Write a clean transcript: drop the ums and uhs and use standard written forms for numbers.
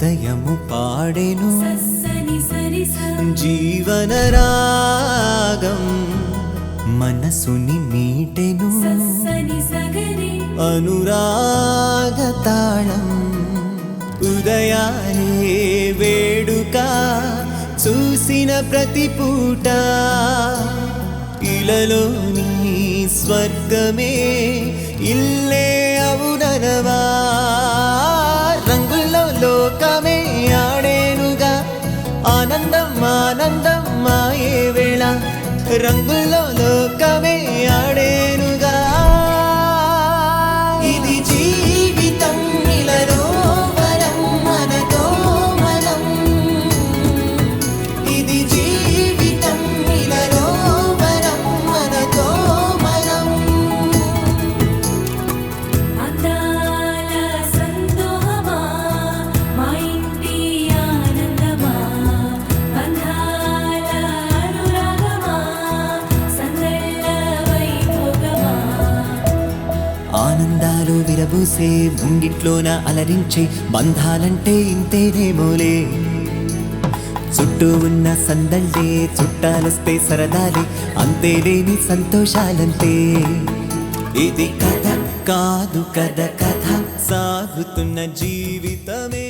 హృదయము పాడెను జీవన రాగం మనసుని మీటెను అనురాగ తాళం ఉదయాలే వేడుక చూసిన ప్రతి పూట ఇలలోని స్వర్గమే ఇల్లే అవుననవా రంగుల్లో లోకమే ఆడేనుగా ఆనందం ఆనందం మాయే వేళ రంగుల్లో లోకమే ఆడేనుగా ఇది జీవితం ఇలలో వరం మనతో మనం ఇది జీవితం ఇలలో వరం మనతో మనం అందాల సంతోహమా మా ఇంటి ఆనందమా బంధాల అనురాగమా సందళ్ళ వైభోగమా ఆనందాలు విరబూసే ముంగిట్లోన అలరించే బంధాలంటే ఇంతేనేమోలే చుట్టూ ఉన్న సందళ్ళే చుట్టాలొస్తే సరదాలే అంతేలేని సంతోషాలంతే ఇది కథ కాదు కథ కథ సాగుతున్న జీవితమే